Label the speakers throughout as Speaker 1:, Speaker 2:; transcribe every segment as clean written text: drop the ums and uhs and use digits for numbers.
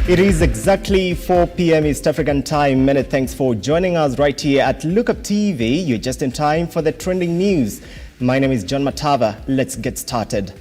Speaker 1: It is exactly 4 p.m. East African time. Many thanks for joining us right here at Lookuptv. You're just in time for the trending news. My name is John Matava. Let's get started.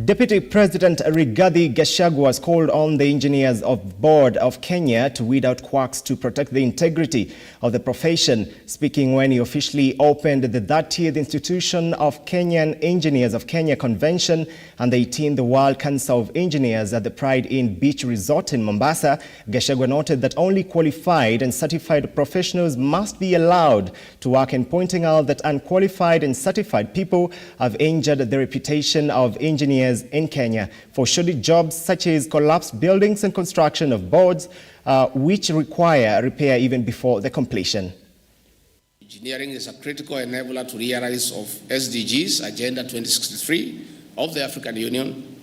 Speaker 1: Deputy President Rigathi Gachagua has called on the engineers of Board of Kenya to weed out quacks to protect the integrity of the profession. Speaking when he officially opened the 30th Institution of Kenyan Engineers of Kenya Convention and the 18th World Council of Engineers at the Pride Inn Beach Resort in Mombasa, Gachagua noted that only qualified and certified professionals must be allowed to work, and pointing out that unqualified and certified people have injured the reputation of engineers in Kenya for shoddy jobs such as collapsed buildings and construction of boards which require repair even before the completion.
Speaker 2: Engineering is a critical enabler to realize of SDGs, Agenda 2063 of the African Union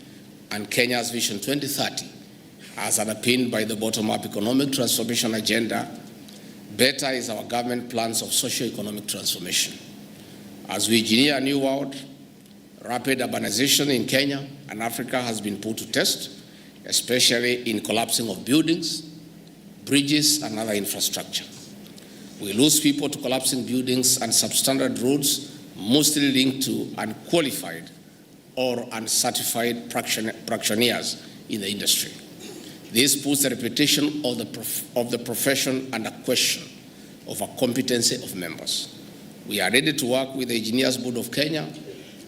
Speaker 2: and Kenya's Vision 2030, as underpinned by the bottom-up economic transformation agenda. Better is our government plans of socio-economic transformation. As we engineer a new world, rapid urbanization in Kenya and Africa has been put to test, especially in collapsing of buildings, bridges, and other infrastructure. We lose people to collapsing buildings and substandard roads, mostly linked to unqualified or uncertified practitioners in the industry. This puts the reputation of the profession under question of a competency of members. We are ready to work with the Engineers Board of Kenya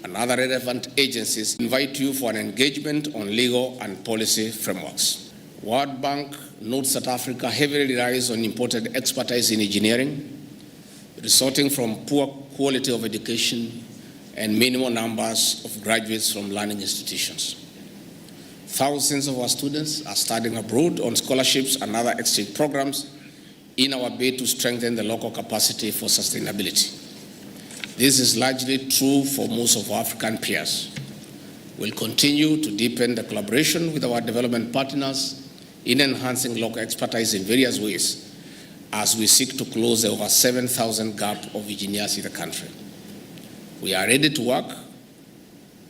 Speaker 2: and other relevant agencies. Invite you for an engagement on legal and policy frameworks. World Bank notes that Africa heavily relies on imported expertise in engineering, resulting from poor quality of education and minimal numbers of graduates from learning institutions. Thousands of our students are studying abroad on scholarships and other exchange programs in our bid to strengthen the local capacity for sustainability. This is largely true for most of our African peers. We'll continue to deepen the collaboration with our development partners in enhancing local expertise in various ways as we seek to close the over 7,000 gap of engineers in the country. We are ready to work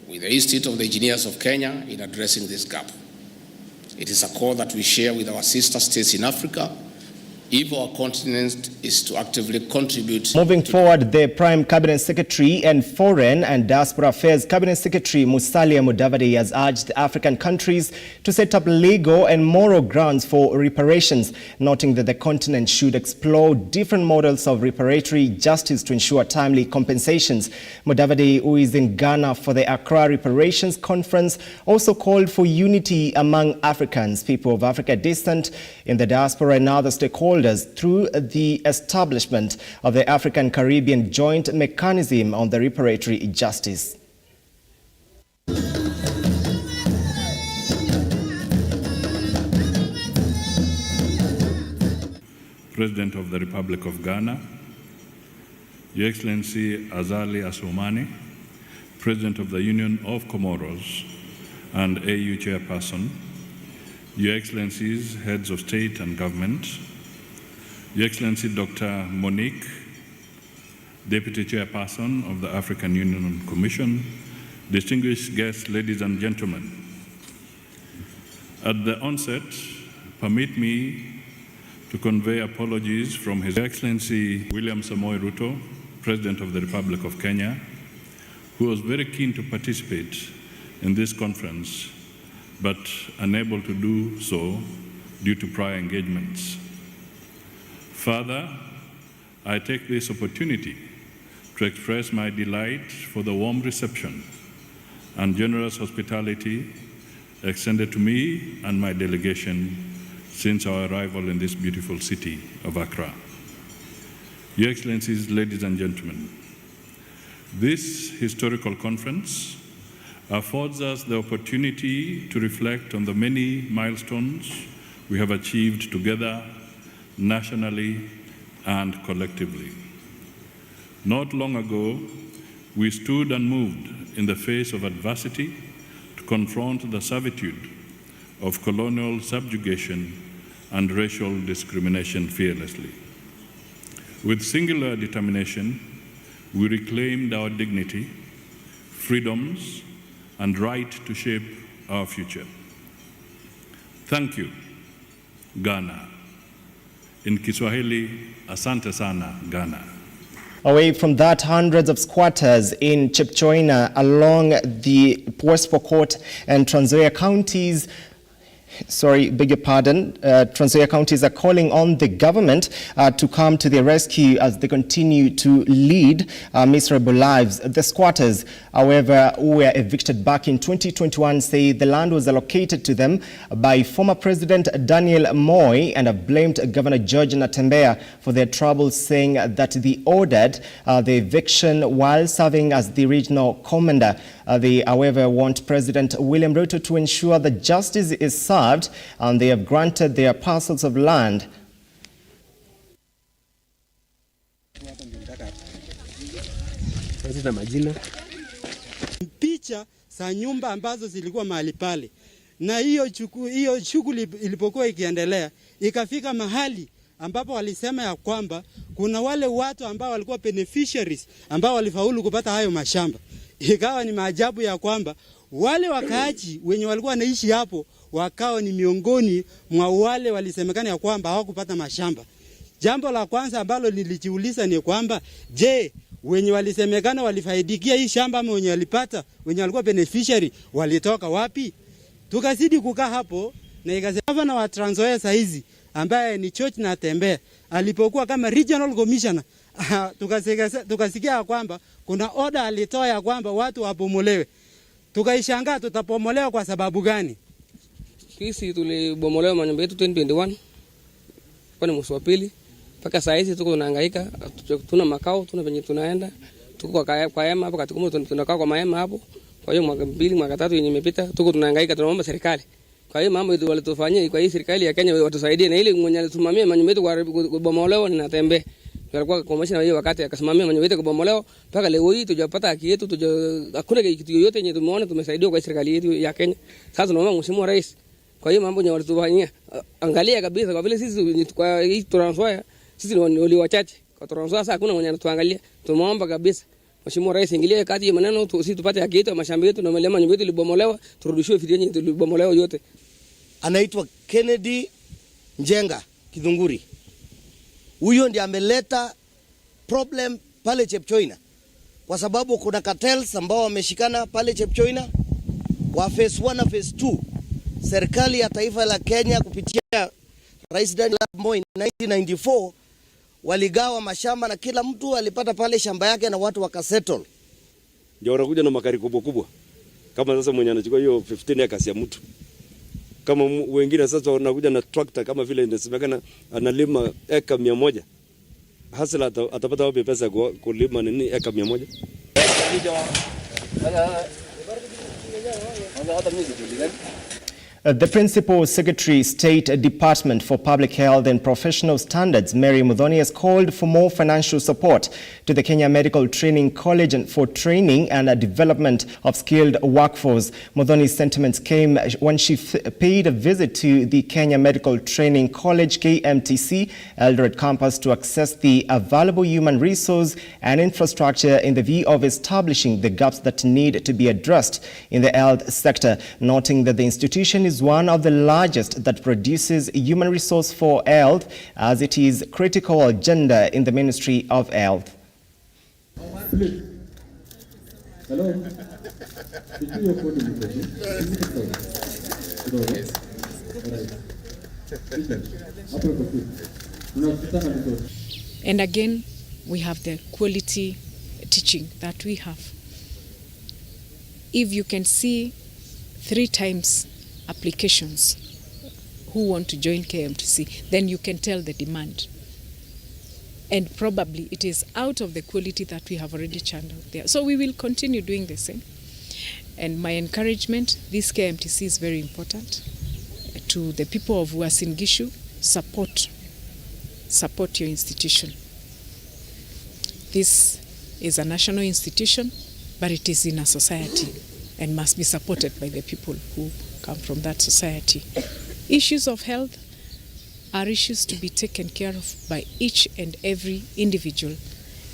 Speaker 2: with the Institute of the Engineers of Kenya in addressing this gap. It is a call that we share with our sister states in Africa if our continent is to actively contribute.
Speaker 1: Moving forward, the Prime Cabinet Secretary and Foreign and Diaspora Affairs Cabinet Secretary Musalia Mudavadi has urged African countries to set up legal and moral grounds for reparations, noting that the continent should explore different models of reparatory justice to ensure timely compensations. Mudavadi, who is in Ghana for the Accra Reparations Conference, also called for unity among Africans, people of Africa distant in the diaspora and other stakeholders through the establishment of the African-Caribbean Joint Mechanism on the Reparatory Justice.
Speaker 3: President of the Republic of Ghana, Your Excellency Azali Assoumani, President of the Union of Comoros and AU Chairperson, Your Excellencies, Heads of State and Government, Your Excellency Dr. Monique, Deputy Chairperson of the African Union Commission, distinguished guests, ladies and gentlemen. At the onset, permit me to convey apologies from His Excellency William Samoei RUTO, President of the Republic of Kenya, who was very keen to participate in this conference, but unable to do so due to prior engagements. Further, I take this opportunity to express my delight for the warm reception and generous hospitality extended to me and my delegation since our arrival in this beautiful city of Accra. Your Excellencies, ladies and gentlemen, this historical conference affords us the opportunity to reflect on the many milestones we have achieved together, nationally and collectively. Not long ago, we stood unmoved in the face of adversity to confront the servitude of colonial subjugation and racial discrimination fearlessly. With singular determination, we reclaimed our dignity, freedoms, and right to shape our future. Thank you Ghana. In Kiswahili, asante sana, Ghana.
Speaker 1: Away from that, hundreds of squatters in Chepchoina along the West Pokot and Trans Nzoia counties Trans Nzoia counties are calling on the government to come to their rescue as they continue to lead miserable lives. The squatters, however, who were evicted back in 2021, say the land was allocated to them by former President Daniel Moi and have blamed Governor George Natembeya for their troubles, saying that they ordered the eviction while serving as the regional commander. They, however, want President William RUTO to ensure that justice is served and they have granted their parcels of land.
Speaker 4: Picha za nyumba ambazo zilikuwa mahali pale, na hiyo shughuli ilipokuwa ikiendelea ikafika mahali ambapo walisema ya kwamba kuna wale watu ambao walikuwa beneficiaries ambao walifaulu kupata hayo mashamba. Ikawa ni maajabu ya kwamba wale wakaaji wenye walikuwa wanaishi hapo wakao ni miongoni mwa wale walisemekana ya kwamba hawakupata mashamba. Jambo la kwanza ambalo nilijiuliza ni kwamba je, wenye walisemekana walifaidikia hii shamba ama wenye walipata, wenye walikuwa beneficiary walitoka wapi? Tukazidi kukaa hapo na ikasema na wa Trans Nzoia saizi ambaye ni George Natembeya alipokuwa kama regional commissioner tukasikia kwamba kuna order alitoa ya kwamba watu wabomolewe. Tukaishangaa tutabomolewa kwa sababu gani?
Speaker 5: Sisi tulibomolewa manyumba yetu 2021 kwa mwezi wa pili. Mpaka saa hizi tuko tunahangaika, tuna makao, tuna penye tunaenda. Tuko kwa hema hapo katika tunakaa kwa mahema hapo. Kwa hiyo mwaka 2 mwaka 3 yenye imepita tuko tunahangaika, tunaomba serikali. Kwa hiyo mambo yetu walitufanyia, kwa hiyo serikali ya Kenya watusaidie, na ile mwenye alisimamia manyumba yetu kubomolewa ni Natembeya. Alikuwa commissioner hiyo wakati akasimamia manyumba yetu kubomolewa, mpaka leo hii tujapata haki yetu, hakuna kitu yoyote yenye tumeona tumesaidiwa kwa serikali yetu ya Kenya. Sasa tunaomba mheshimiwa rais, kwa hiyo mambo yenye walitufanyia angalia kabisa, kwa vile sisi kwa hii Trans Nzoia sisi ni wachache kwa Trans Nzoia, sasa hakuna mwenye anatuangalia. Tumeomba kabisa mheshimiwa rais ingilie kati ya maneno, sisi tupate haki yetu, mashamba yetu na manyumba yetu ilibomolewa, turudishiwe fidia yenye tulibomolewa yote.
Speaker 6: Anaitwa Kennedy Njenga Kidhunguri. Huyo ndiye ameleta problem pale Chepchoina, kwa sababu kuna cartels ambao wameshikana pale Chepchoina wa phase 1 na phase 2. Serikali ya taifa la Kenya kupitia Rais Daniel Moi 1994 waligawa mashamba na kila mtu alipata pale shamba yake na watu wakasettle.
Speaker 7: Ndio wanakuja na makari kubwa kubwa. Kama sasa mwenye anachukua hiyo 15 acres ya mtu. Kama wengine sasa wanakuja na tractor kama vile inasemekana analima eka 100. Hasla atapata wapi pesa kulima nini eka 100?
Speaker 1: The Principal Secretary, State Department for Public Health and Professional Standards, Mary Muthoni, has called for more financial support to the Kenya Medical Training College and for training and development of skilled workforce. Muthoni's sentiments came when she paid a visit to the Kenya Medical Training College, KMTC, Eldoret campus to access the available human resource and infrastructure in the view of establishing the gaps that need to be addressed in the health sector, noting that the institution is one of the largest that produces human resource for health, as it is critical agenda in the Ministry of Health.
Speaker 8: And again, we have the quality teaching that we have. If you can see 3 times applications who want to join KMTC, then you can tell the demand. And probably it is out of the quality that we have already channeled there. So we will continue doing the same. And my encouragement, this KMTC is very important. To the people of Uasin Gishu, support your institution. This is a national institution, but it is in a society and must be supported by the people who come from that society. Issues of health are issues to be taken care of by each and every individual.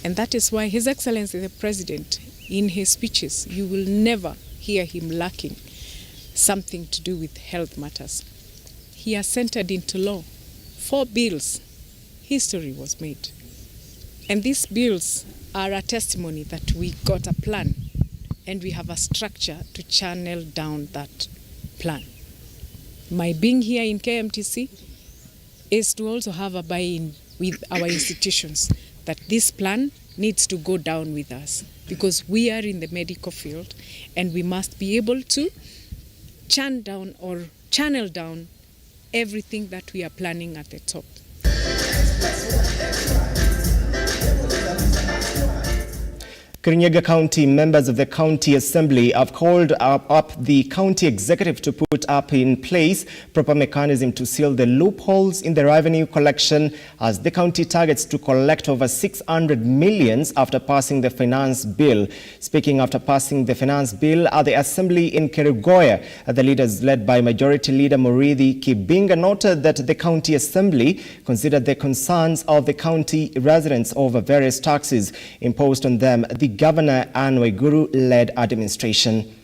Speaker 8: And that is why His Excellency the President, in his speeches, you will never hear him lacking something to do with health matters. he has entered into law 4 bills. History was made. And these bills are a testimony that we got a plan and we have a structure to channel down that plan. My being here in KMTC is to also have a buy-in with our institutions that this plan needs to go down with us because we are in the medical field and we must be able to channel down everything that we are planning at the top.
Speaker 1: Kirinyaga County members of the County Assembly have called up the County Executive to put up in place proper mechanism to seal the loopholes in the revenue collection as the county targets to collect over 600 million after passing the finance bill. Speaking after passing the finance bill at the Assembly in Kerugoya, the leaders led by Majority Leader Murithi Kibinga noted that the County Assembly considered the concerns of the county residents over various taxes imposed on them. The Governor Anne Waiguru-led administration.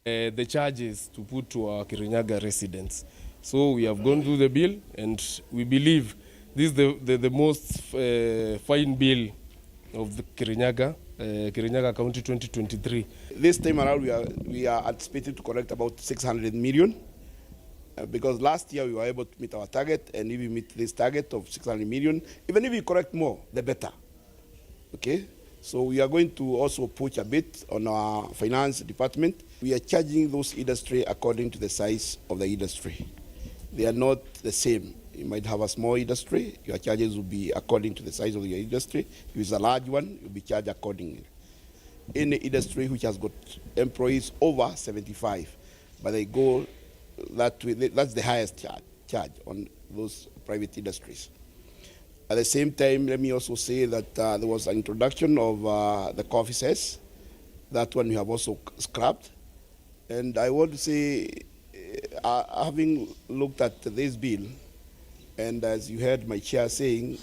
Speaker 9: The charges to put to our Kirinyaga residents. So we have gone through the bill and we believe this is the most fine bill of the Kirinyaga County 2023.
Speaker 10: This time around we are anticipating to collect about 600 million. Because last year we were able to meet our target, and if we meet this target of 600 million, even if we collect more, the better. Okay? So we are going to also push a bit on our finance department. We are charging those industry according to the size of the industry. They are not the same. You might have a small industry, your charges will be according to the size of your industry. If it's a large one, you'll be charged accordingly. Any industry which has got employees over 75, but they go that's the highest charge on those private industries. At the same time, let me also say that there was an introduction of the coffee cess. That one we have also scrapped. And I want to say, having looked at this bill, and as you heard my chair saying,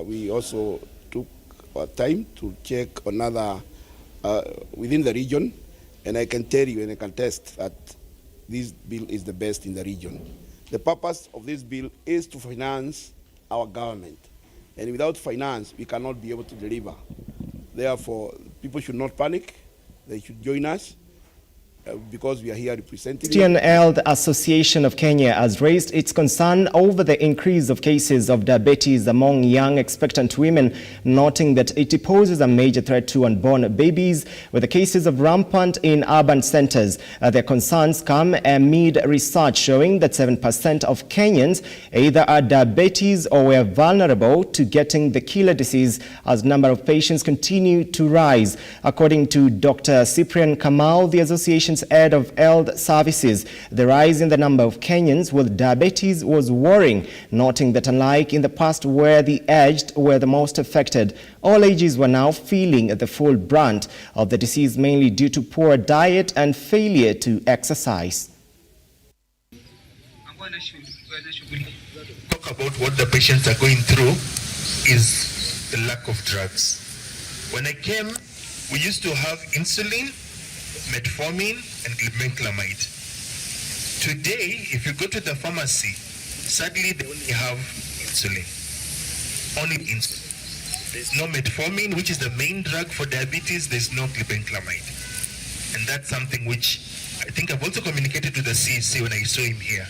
Speaker 10: we also took time to check another within the region, and I can tell you and I can attest that this bill is the best in the region. The purpose of this bill is to finance our government. And without finance, we cannot be able to deliver. Therefore, people should not panic. They should join us because we are here representing
Speaker 1: The Christian Health Association of Kenya has raised its concern over the increase of cases of diabetes among young expectant women, noting that it poses a major threat to unborn babies, with the cases of rampant in urban centers. Their concerns come amid research showing that 7% of Kenyans either are diabetes or were vulnerable to getting the killer disease as number of patients continue to rise. According to Dr. Cyprian Kamau, the association's head of health services, the rise in the number of Kenyans with diabetes was worrying, noting that unlike in the past where the aged were the most affected, all ages were now feeling the full brunt of the disease, mainly due to poor diet and failure to exercise.
Speaker 11: Talk about what the patients are going through is the lack of drugs. When I came, we used to have insulin, metformin, and glibenclamide. Today, if you go to the pharmacy, sadly they only have insulin. Only insulin. There's no metformin, which is the main drug for diabetes. There's no glibenclamide. And that's something which I think I've also communicated to the CEC when I saw him here.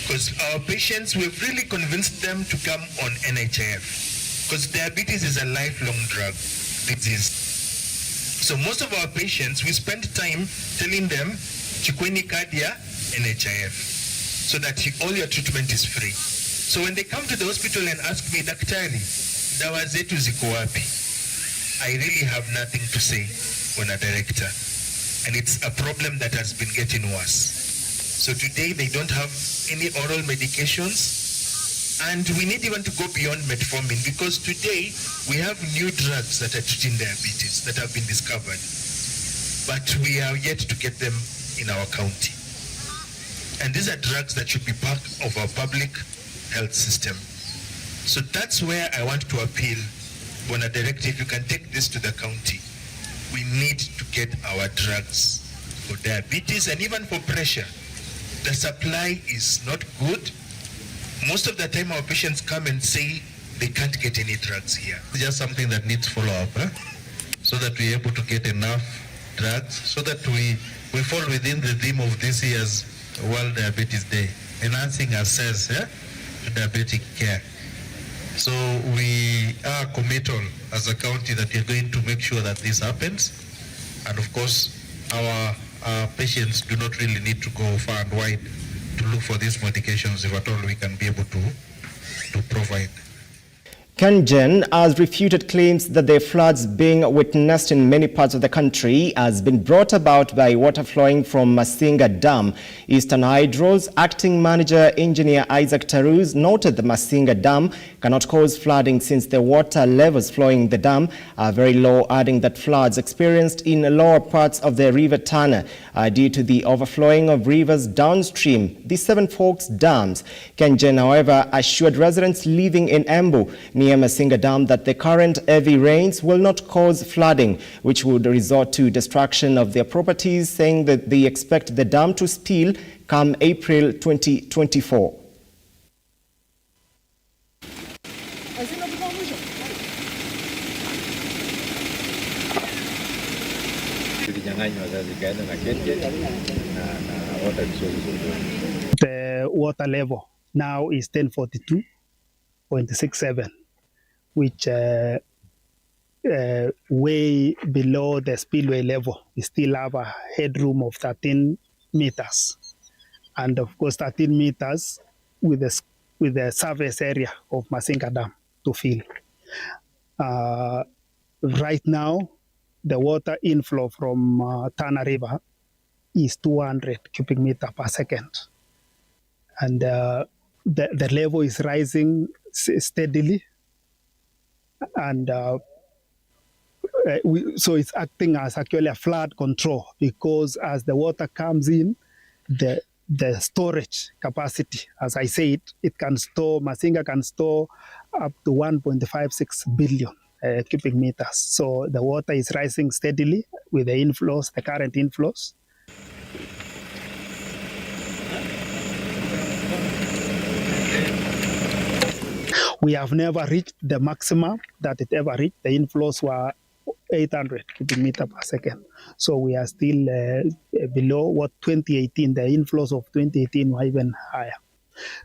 Speaker 11: Because our patients, we've really convinced them to come on NHIF. Because diabetes is a lifelong drug disease. So most of our patients, we spend time telling them, chukweni cardia, NHIF, so that all your treatment is free. So when they come to the hospital and ask me, daktari, dawa zetu ziko wapi? I really have nothing to say when a director. And it's a problem that has been getting worse. So today they don't have any oral medications. And we need even to go beyond metformin, because today we have new drugs that are treating diabetes that have been discovered, but we are yet to get them in our county. And these are drugs that should be part of our public health system. So that's where I want to appeal, when a director, if you can take this to the county, we need to get our drugs for diabetes, and even for pressure. The supply is not good. Most of the time our patients come and say they can't get any drugs here. It's just something that needs follow-up, so that we're able to get enough drugs, so that we fall within the theme of this year's World Diabetes Day, enhancing access to diabetic care. So we are committal as a county that we're going to make sure that this happens. And of course, our patients do not really need to go far and wide to look for these medications if at all we can be able to provide.
Speaker 1: KenGen has refuted claims that the floods being witnessed in many parts of the country has been brought about by water flowing from Masinga Dam. Eastern Hydro's acting manager, engineer Isaac Tarus, noted the Masinga Dam cannot cause flooding since the water levels flowing the dam are very low, adding that floods experienced in the lower parts of the River Tana are due to the overflowing of rivers downstream the Seven Forks dams. KenGen, however, assured residents living in Embu near Masinga Dam that the current heavy rains will not cause flooding, which would resort to destruction of their properties, saying that they expect the dam to spill come April 2024.
Speaker 12: The water level now is 1042.67, which way below the spillway level. We still have a headroom of 13 meters, and of course 13 meters with the surface area of Masinga Dam to fill. Right now, the water inflow from Tana River is 200 cubic meter per second, and the level is rising steadily, and so it's acting as actually a flood control, because as the water comes in, the storage capacity, as I said, it can store, Masinga can store up to 1.56 billion cubic meters. So the water is rising steadily with the inflows, the current inflows. We have never reached the maximum that it ever reached. The inflows were 800 cubic meters per second. So we are still below what 2018, the inflows of 2018 were even higher.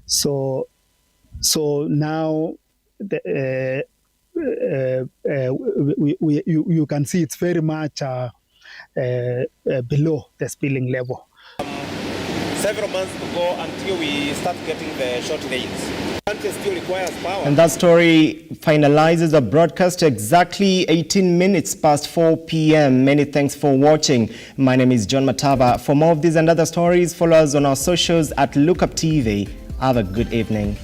Speaker 12: So now you can see it's very much below the spilling level.
Speaker 13: Several months to go until we start getting the short rains. Still requires power.
Speaker 1: And that story finalizes the broadcast exactly 18 minutes past 4 p.m. Many thanks for watching. My name is John Matava. For more of these and other stories, follow us on our socials at Lookuptv. Have a good evening.